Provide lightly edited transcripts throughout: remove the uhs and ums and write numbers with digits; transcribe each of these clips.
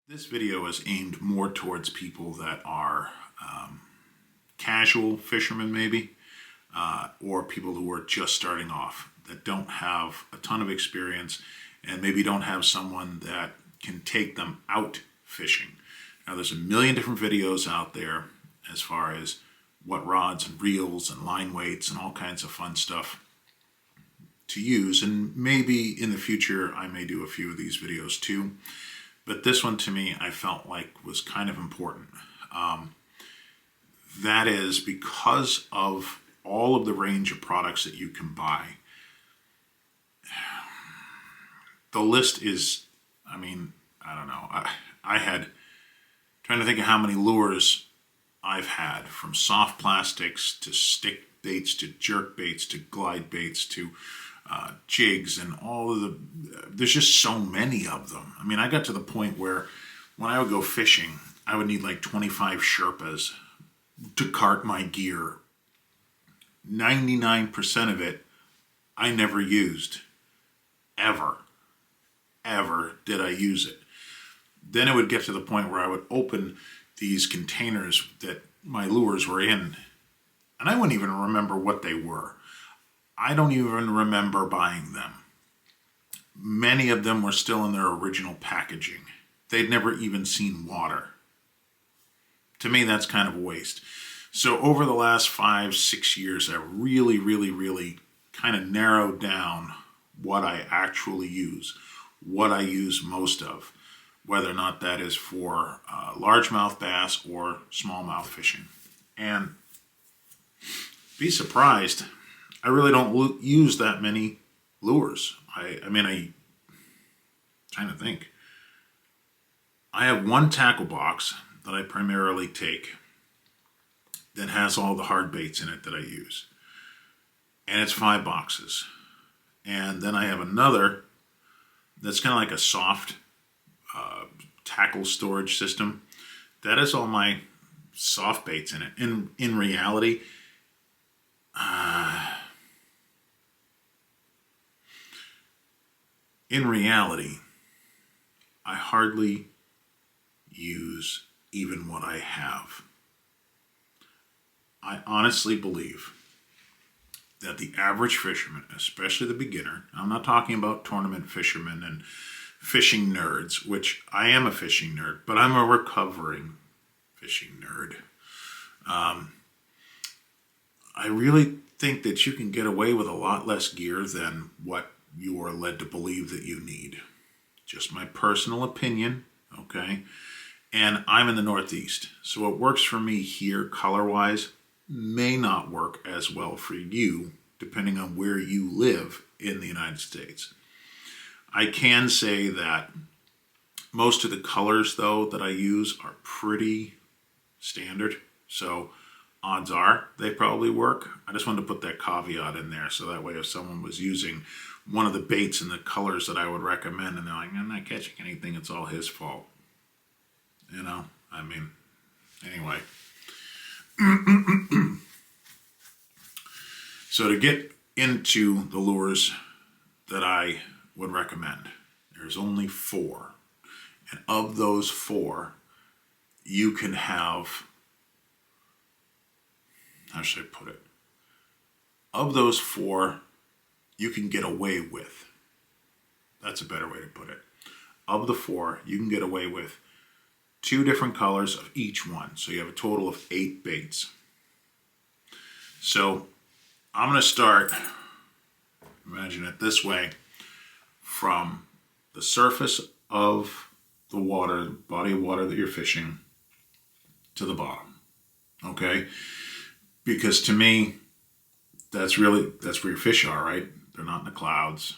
This video is aimed more towards people that are casual fishermen maybe, or people who are just starting off, that don't have a ton of experience and maybe don't have someone that can take them out fishing. Now there's a million different videos out there as far as what rods and reels and line weights and all kinds of fun stuff to use, and maybe in the future I may do a few of these videos too. But this one to me I felt like was kind of important. That is because of all of the range of products that you can buy. The list is, I don't know. I had, trying to think of how many lures I've had, from soft plastics to stick baits to jerk baits to glide baits to jigs and all of the, there's just so many of them. I got to the point where when I would go fishing, I would need like 25 Sherpas to cart my gear. 99% of it I never used. Ever did I use it. Then it would get to the point where I would open these containers that my lures were in, and I wouldn't even remember what they were. I don't even remember buying them. Many of them were still in their original packaging. They'd never even seen water. To me, that's kind of a waste. So over the last 5-6 years, I really kind of narrowed down what I actually use, what I use most of, whether or not that is for largemouth bass or smallmouth fishing. And be surprised, I really don't use that many lures. I trying to think. I have one tackle box that I primarily take that has all the hard baits in it that I use. And it's 5 boxes. And then I have another that's kind of like a soft tackle storage system. That is all my soft baits in it. In reality, I hardly use even what I have. I honestly believe that the average fisherman, especially the beginner, I'm not talking about tournament fishermen and fishing nerds, which I am a fishing nerd, but I'm a recovering fishing nerd. I really think that you can get away with a lot less gear than what you are led to believe that you need. Just my personal opinion, okay? And I'm in the Northeast, so what works for me here color-wise may not work as well for you, depending on where you live in the United States. I can say that most of the colors, though, that I use are pretty standard, so odds are they probably work. I just wanted to put that caveat in there, so that way if someone was using one of the baits and the colors that I would recommend, and they're like, I'm not catching anything, it's all his fault. Anyway. So to get into the lures that I would recommend, there's only 4. And of those 4, you can have, how should I put it? Of those 4, you can get away with. That's a better way to put it. Of the 4, you can get away with 2 different colors of each one. So you have a total of 8 baits. So I'm going to start, imagine it this way, from the surface of the water, body of water that you're fishing, to the bottom. Okay? Because to me, that's where your fish are, right? They're not in the clouds.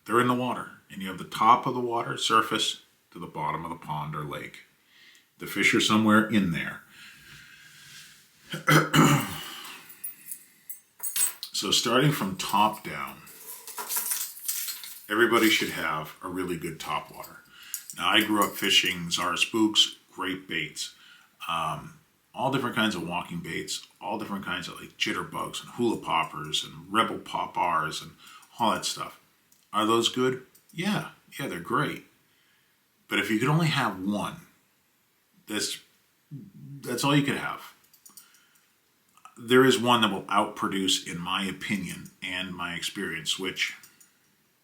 They're in the water. And you have the top of the water, surface, to the bottom of the pond or lake. The fish are somewhere in there. So starting from top down, everybody should have a really good topwater. Now I grew up fishing Zara Spooks, great baits. All different kinds of walking baits, all different kinds of like jitterbugs and hula poppers and rebel pop R's and all that stuff. Are those good? Yeah, they're great. But if you could only have one, that's all you could have. There is one that will outproduce, in my opinion and my experience, which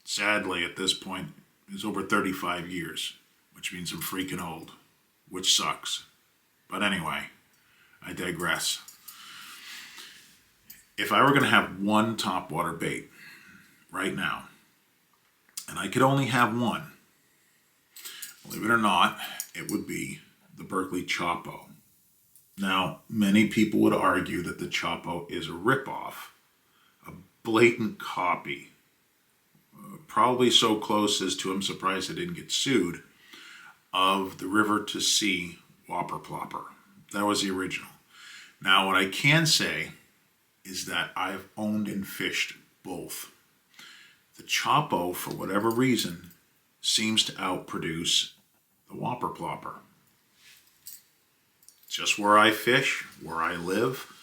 sadly at this point is over 35 years, which means I'm freaking old, which sucks. But anyway, I digress. If I were going to have one topwater bait right now, and I could only have one, believe it or not, it would be the Berkley Chopo. Now, many people would argue that the Chopo is a ripoff, a blatant copy, probably so close as to, I'm surprised I didn't get sued, of the River to Sea Whopper Plopper. That was the original. Now, what I can say is that I've owned and fished both. The Chopo, for whatever reason, seems to outproduce the Whopper Plopper. Just where I fish, where I live,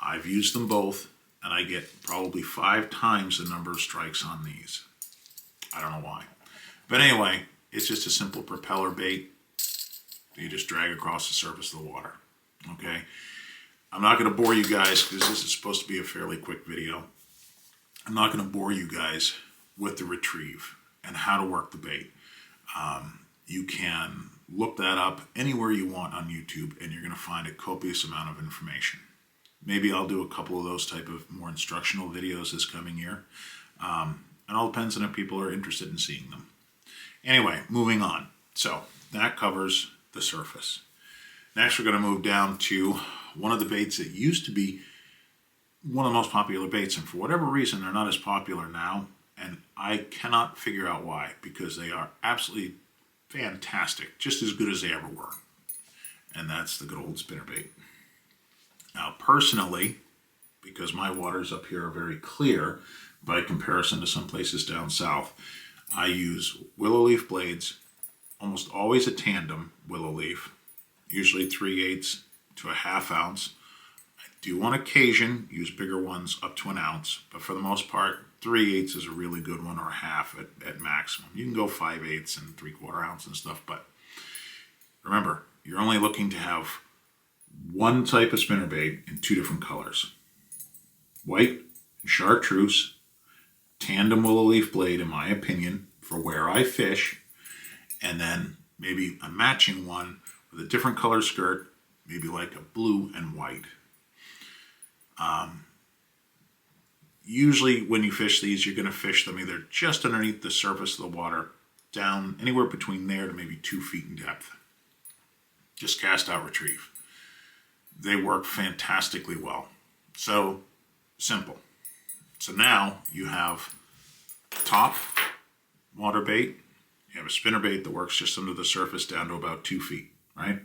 I've used them both, and I get probably 5 times the number of strikes on these. I don't know why. But anyway, it's just a simple propeller bait that you just drag across the surface of the water. Okay? I'm not going to bore you guys, because this is supposed to be a fairly quick video. I'm not going to bore you guys with the retrieve and how to work the bait. You can look that up anywhere you want on YouTube, and you're going to find a copious amount of information. Maybe I'll do a couple of those type of more instructional videos this coming year. It all depends on if people are interested in seeing them. Anyway, moving on. So that covers the surface. Next, we're going to move down to one of the baits that used to be one of the most popular baits, and for whatever reason, they're not as popular now, and I cannot figure out why, because they are absolutely fantastic, just as good as they ever were. And that's the good old spinnerbait. Now, personally, because my waters up here are very clear by comparison to some places down south, I use willow leaf blades, almost always a tandem willow leaf, usually 3/8 to a ½ ounce. I do on occasion use bigger ones up to 1 ounce, but for the most part, 3/8 is a really good one, or a half at maximum. You can go 5/8 and 3/4 ounce and stuff, but remember, you're only looking to have one type of spinnerbait in 2 different colors. White and chartreuse, tandem willow leaf blade, in my opinion, for where I fish, and then maybe a matching one with a different color skirt, maybe like a blue and white. Usually when you fish these, you're going to fish them either just underneath the surface of the water, down anywhere between there to maybe 2 feet in depth. Just cast out, retrieve. They work fantastically well. So simple. So now you have top water bait. You have a spinnerbait that works just under the surface down to about 2 feet, right?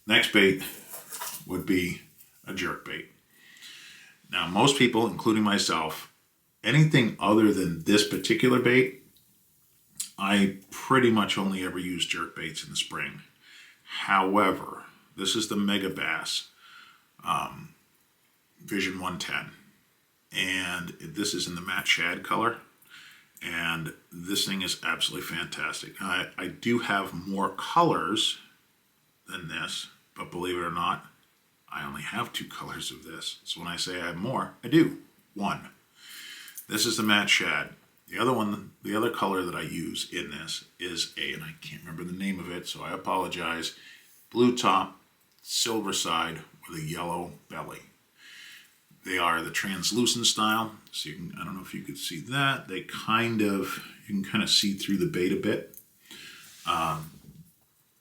Next bait would be a jerk bait. Now, most people, including myself, anything other than this particular bait, I pretty much only ever use jerk baits in the spring. However, this is the Megabass Vision 110. And this is in the matte shad color. And this thing is absolutely fantastic. I do have more colors than this, but believe it or not, I only have 2 colors of this. So when I say I have more, I do. 1. This is the matte shad. The other color that I use in this is and I can't remember the name of it, so I apologize, blue top, silver side with a yellow belly. They are the translucent style, so you can, I don't know if you could see that. You can kind of see through the bait a bit.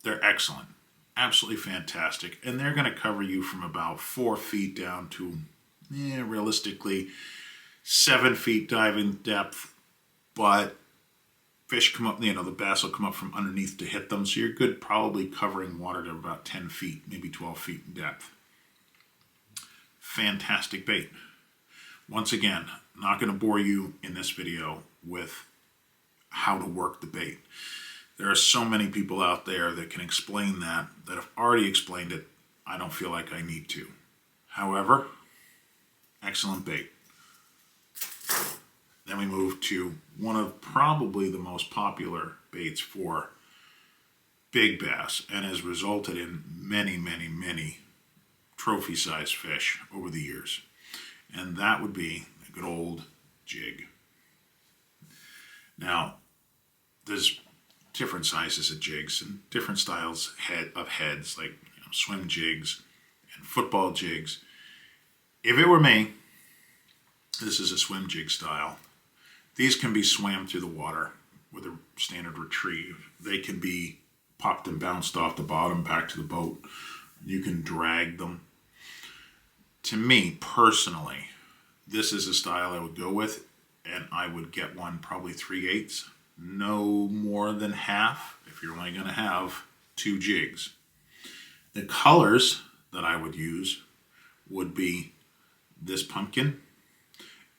They're excellent. Absolutely fantastic, and they're going to cover you from about 4 feet down to realistically 7 feet diving depth, but fish come up, the bass will come up from underneath to hit them, so you're good probably covering water to about 10 feet, maybe 12 feet in depth. Fantastic bait. Once again, I'm not going to bore you in this video with how to work the bait. There are so many people out there that can explain that have already explained it. I don't feel like I need to. However, excellent bait. Then we move to one of probably the most popular baits for big bass and has resulted in many, many, many trophy-sized fish over the years. And that would be a good old jig. Now, there's different sizes of jigs and different styles of heads, like swim jigs and football jigs. If it were me, this is a swim jig style. These can be swam through the water with a standard retrieve. They can be popped and bounced off the bottom back to the boat. You can drag them. To me, personally, this is a style I would go with, and I would get one probably 3/8, no more than half, if you're only going to have 2 jigs. The colors that I would use would be this pumpkin,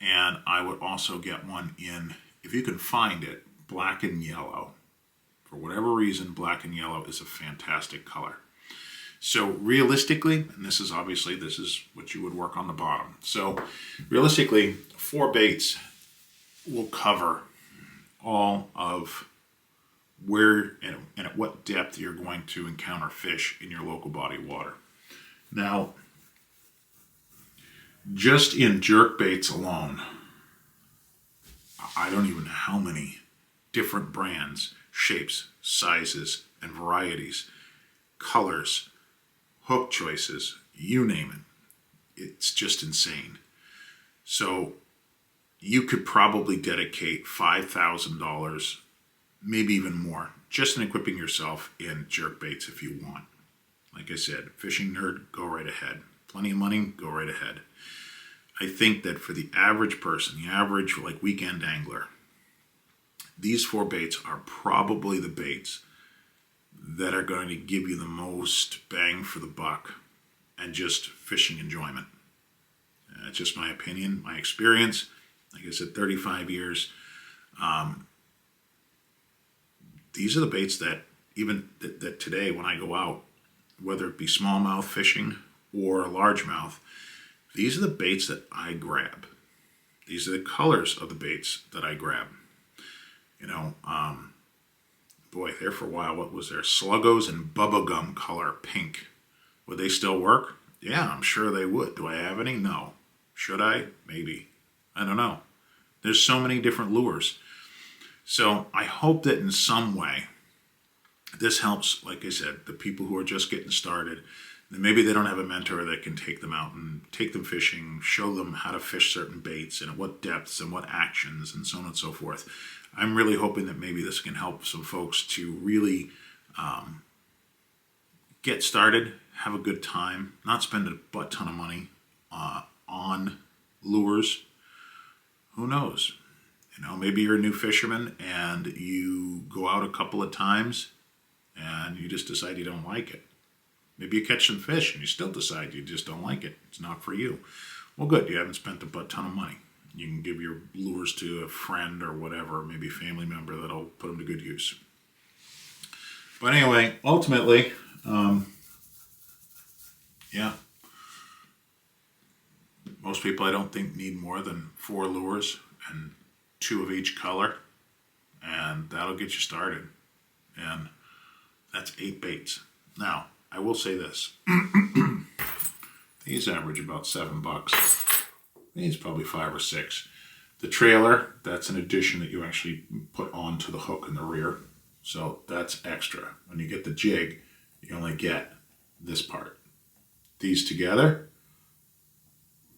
and I would also get one in, if you can find it, black and yellow. For whatever reason, black and yellow is a fantastic color. So realistically, and this is what you would work on the bottom. So realistically, 4 baits will cover all of where and at what depth you're going to encounter fish in your local body of water. Now, just in jerk baits alone, I don't even know how many different brands, shapes, sizes, and varieties, colors, hook choices, you name it. It's just insane. So you could probably dedicate $5,000, maybe even more, just in equipping yourself in jerk baits if you want. Like I said, fishing nerd, go right ahead. Plenty of money, go right ahead. I think that for the average person, the average weekend angler, these 4 baits are probably the baits that are going to give you the most bang for the buck and just fishing enjoyment. That's just my opinion, my experience. Like I said, 35 years. These are the baits that even that today when I go out, whether it be smallmouth fishing or largemouth, these are the baits that I grab. These are the colors of the baits that I grab. Boy, there for a while, what was there? Sluggos and bubblegum color pink. Would they still work? Yeah, I'm sure they would. Do I have any? No. Should I? Maybe. I don't know. There's so many different lures. So I hope that in some way, this helps, like I said, the people who are just getting started. Maybe they don't have a mentor that can take them out and take them fishing, show them how to fish certain baits and at what depths and what actions and so on and so forth. I'm really hoping that maybe this can help some folks to really get started, have a good time, not spend a butt ton of money on lures. Who knows? Maybe you're a new fisherman and you go out a couple of times and you just decide you don't like it. Maybe you catch some fish and you still decide you just don't like it. It's not for you. Well, good. You haven't spent a butt ton of money. You can give your lures to a friend or whatever, maybe a family member that'll put them to good use. But anyway, ultimately, most people I don't think need more than 4 lures and 2 of each color, and that'll get you started. And that's 8 baits. Now, I will say this. These average about $7. These probably 5 or 6. The trailer, that's an addition that you actually put onto the hook in the rear. So that's extra. When you get the jig, you only get this part. These together,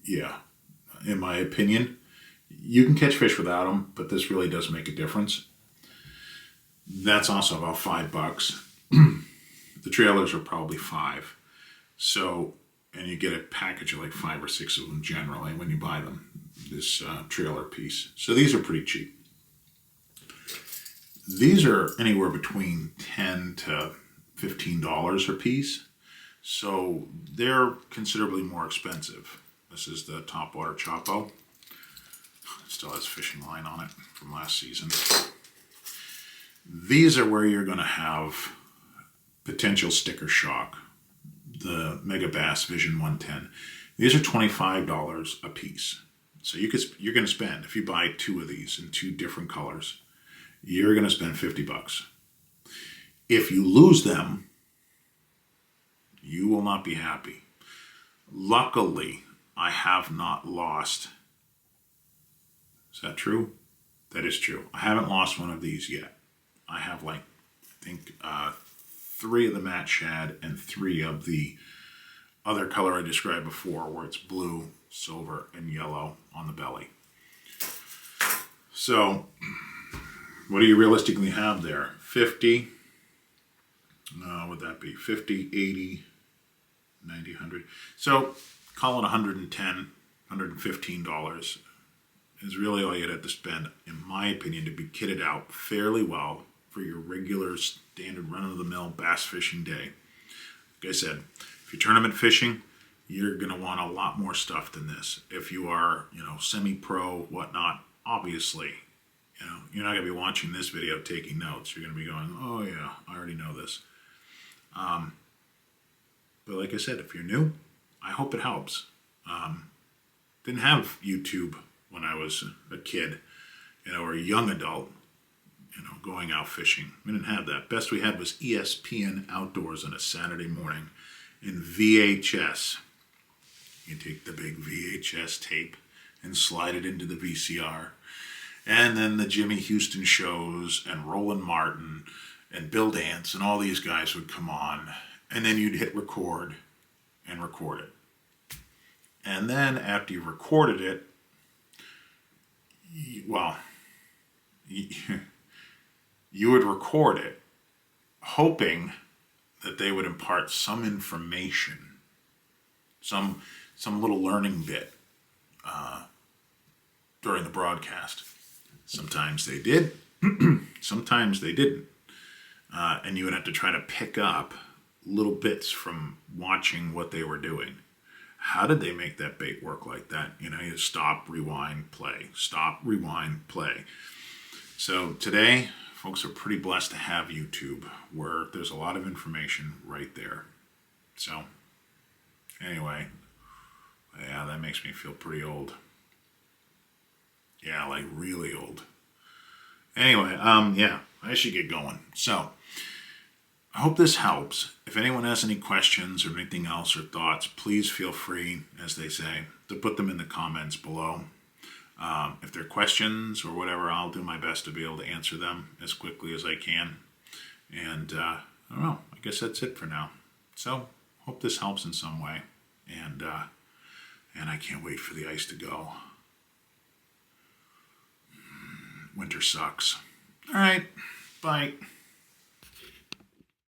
yeah, in my opinion, you can catch fish without them, but this really does make a difference. That's also about $5. The trailers are probably 5. So, and you get a package of like 5 or 6 of them generally when you buy them, this trailer piece. So these are pretty cheap. These are anywhere between $10 to $15 a piece. So they're considerably more expensive. This is the Topwater Chopo. It still has fishing line on it from last season. These are where you're going to have potential sticker shock. The Megabass Vision 110. These are $25 a piece. So you're going to spend, if you buy 2 of these in 2 different colors, you're going to spend $50. If you lose them, you will not be happy. Luckily, I have not lost. Is that true? That is true. I haven't lost one of these yet. I have I think 3 of the matte shad and 3 of the other color I described before, where it's blue, silver, and yellow on the belly. So, what do you realistically have there? 50, would that be 50, 80, 90, 100? So, call it $110, $115 is really all you'd have to spend, in my opinion, to be kitted out fairly well for your regular standard run-of-the-mill bass fishing day. Like I said, if you're tournament fishing, you're going to want a lot more stuff than this. If you are, semi-pro, whatnot, obviously, you're not going to be watching this video taking notes. You're going to be going, oh yeah, I already know this. But like I said, if you're new, I hope it helps. Didn't have YouTube when I was a kid, or a young adult, going out fishing. We didn't have that. Best we had was ESPN Outdoors on a Saturday morning in VHS. You take the big VHS tape and slide it into the VCR. And then the Jimmy Houston shows and Roland Martin and Bill Dance and all these guys would come on. And then you'd hit record and record it. And then after you recorded it, you would record it hoping that they would impart some information, some little learning bit during the broadcast. Sometimes they did, sometimes they didn't. And you would have to try to pick up little bits from watching what they were doing. How did they make that bait work like that? You stop, rewind, play. Stop, rewind, play. So today, folks are pretty blessed to have YouTube, where there's a lot of information right there. So, anyway, yeah, that makes me feel pretty old. Yeah, like really old. Anyway, yeah, I should get going. So, I hope this helps. If anyone has any questions or anything else or thoughts, please feel free, as they say, to put them in the comments below. If they're questions or whatever, I'll do my best to be able to answer them as quickly as I can. And I don't know, I guess that's it for now. So, hope this helps in some way. And I can't wait for the ice to go. Winter sucks. All right, bye.